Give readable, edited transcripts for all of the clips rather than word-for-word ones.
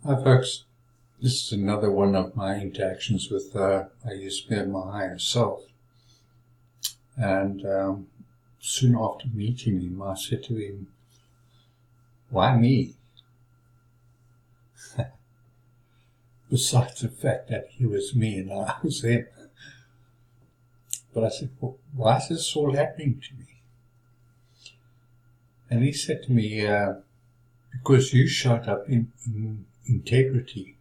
Hi folks, this is another one of my interactions with aiazmir, my higher self. And soon after meeting him, I said to him, why me? Besides the fact that he was me and I was him. But I said, well, why is this all happening to me? And he said to me, because you showed up in integrity.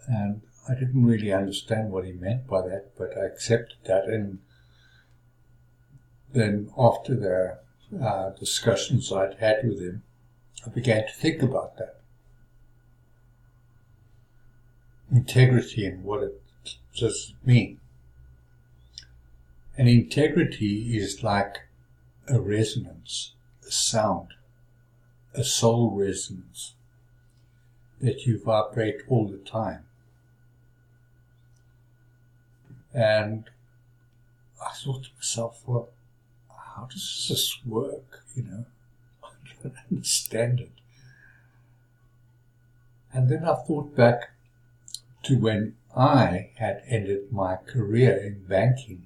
And I didn't really understand what he meant by that, but I accepted that. And then after the discussions I'd had with him, I began to think about that. Integrity and what it does mean. And integrity is like a resonance, a sound, a soul resonance that you vibrate all the time. And I thought to myself, well, how does this work? I don't understand it. And then I thought back to when I had ended my career in banking,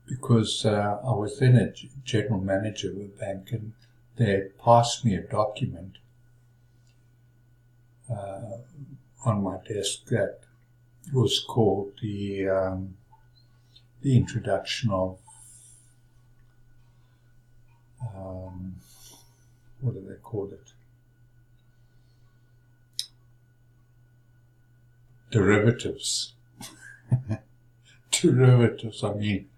because I was then a general manager of a bank, and they had passed me a document on my desk that was called the introduction of what do they call it? Derivatives. Derivatives, I mean,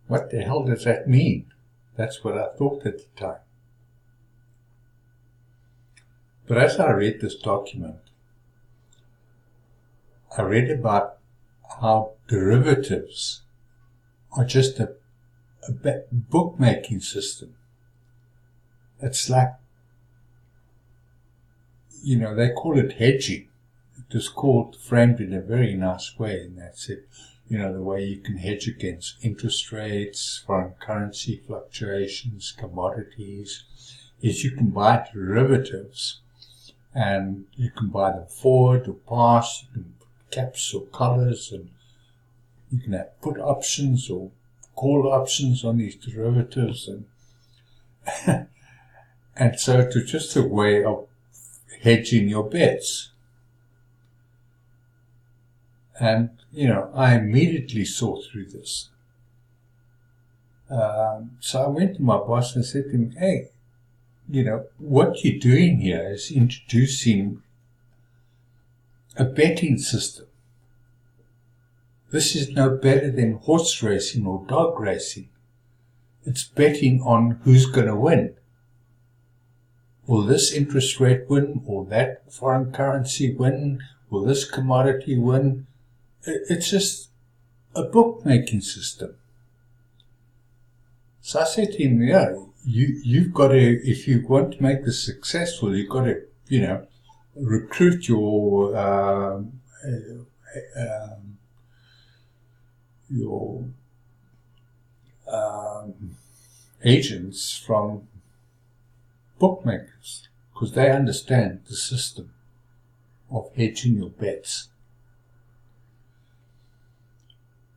what the hell does that mean? That's what I thought at the time. But as I read this document, I read about how derivatives are just a bookmaking system. It's like, they call it hedging. It was framed in a very nice way, and that's it. The way you can hedge against interest rates, foreign currency fluctuations, commodities, is you can buy derivatives, and you can buy them forward or past, you can put caps or collars, and you can have put options or call options on these derivatives, and and so it was just a way of hedging your bets. And, I immediately saw through this. So I went to my boss and said to him, hey, what you're doing here is introducing a betting system. This is no better than horse racing or dog racing. It's betting on who's going to win. Will this interest rate win? Will that foreign currency win? Will this commodity win? It's just a bookmaking system. So I said to him, you've got to, if you want to make this successful, you've got to, recruit your agents from bookmakers, because they understand the system of hedging your bets.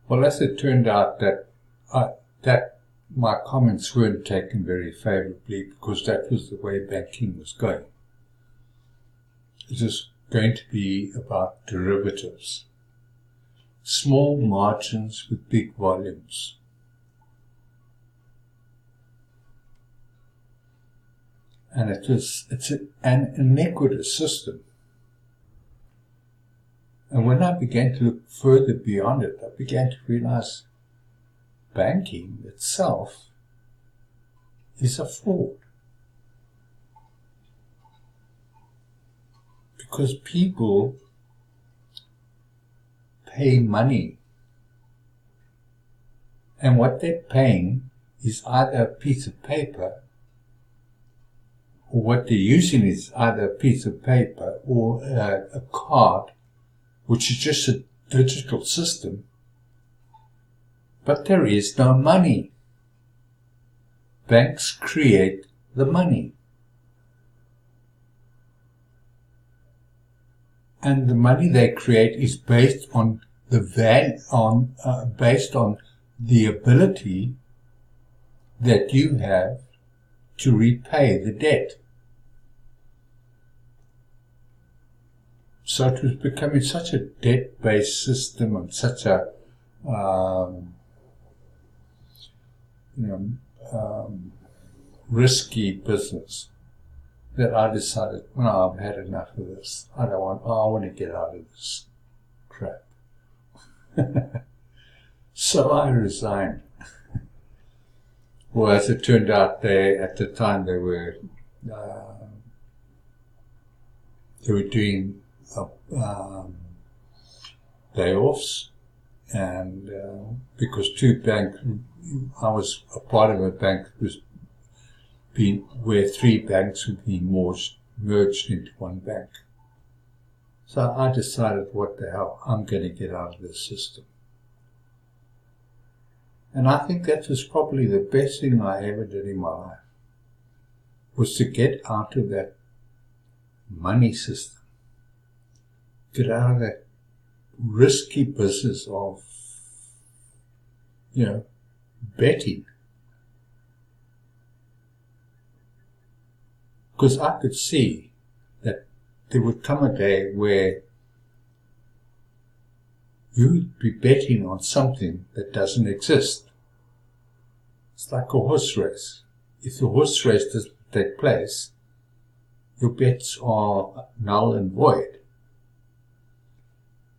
Well, as it turned out that my comments weren't taken very favorably, because that was the way banking was going. It was going to be about derivatives, small margins with big volumes. And it's an iniquitous system. And when I began to look further beyond it, I began to realize banking itself is a fraud. Because people pay money, and what they're paying is either a piece of paper, or what they're using is either a piece of paper or a card, which is just a digital system, but there is no money. banks create the money. And the money they create is based on the based on the ability that you have to repay the debt. So it was becoming such a debt-based system and such a risky business that I decided, no, I've had enough of this. I want to get out of this crap. So I resigned. Well, as it turned out, at the time they were doing layoffs, and because I was a part of a bank where 3 banks would be merged into one bank. So I decided, what the hell, I'm going to get out of this system. And I think that was probably the best thing I ever did in my life, was to get out of that money system, get out of that risky business of, betting. Because I could see that there would come a day where you would be betting on something that doesn't exist. It's like a horse race. If the horse race doesn't take place, your bets are null and void.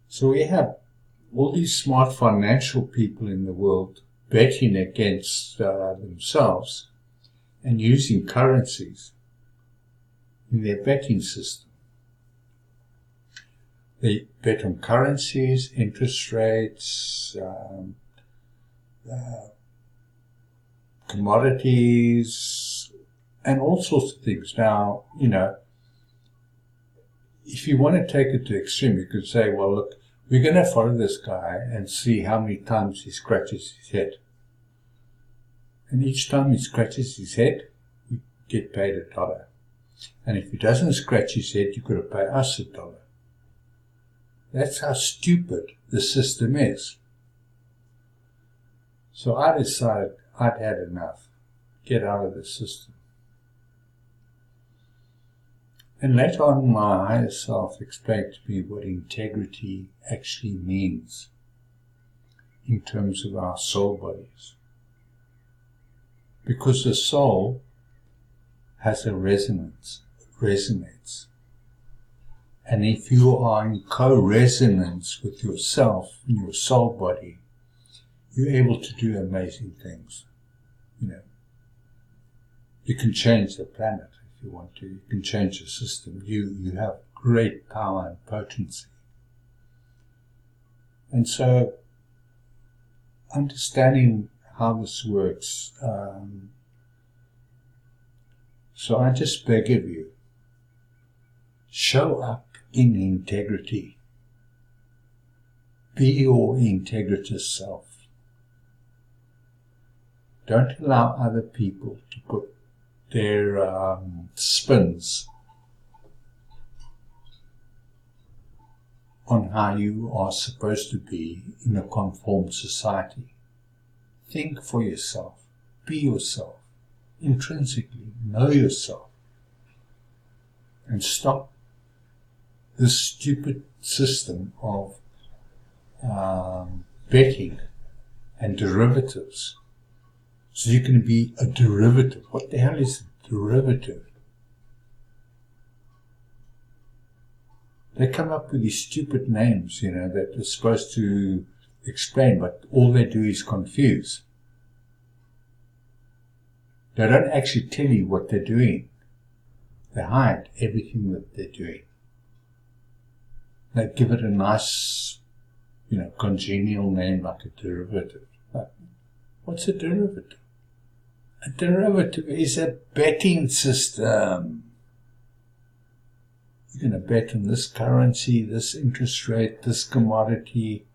So we have all these smart financial people in the world betting against themselves and using currencies in their betting system. They bet on currencies, interest rates, commodities, and all sorts of things. Now, if you want to take it to extreme, you could say, well, look, we're going to follow this guy and see how many times he scratches his head. And each time he scratches his head, you get paid $1. And if he doesn't scratch his head, you've got to pay us $1. That's how stupid the system is. So I decided I'd had enough. Get out of the system. And later on, my higher self explained to me what integrity actually means in terms of our soul bodies. Because the soul has a resonance, it resonates. And if you are in co-resonance with yourself in your soul body, you're able to do amazing things. You can change the planet if you want to. You can change the system. You have great power and potency. And so, understanding how this works, so I just beg of you, show up in integrity. Be your integritous self. Don't allow other people to put their spins on how you are supposed to be in a conformed society. Think for yourself. Be yourself. Intrinsically know yourself. And stop this stupid system of betting and derivatives. So you can be a derivative. What the hell is a derivative? They come up with these stupid names, that are supposed to explain, but all they do is confuse. They don't actually tell you what they're doing. They hide everything that they're doing. They give it a nice, congenial name like a derivative. But what's a derivative? A derivative is a betting system. You're going to bet on this currency, this interest rate, this commodity,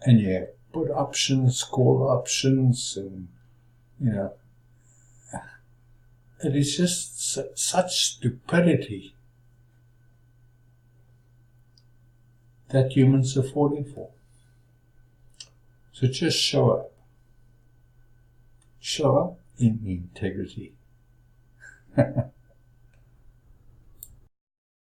and you put options, call options, and You know, it is just such stupidity that humans are falling for. So just show up. Show up in integrity.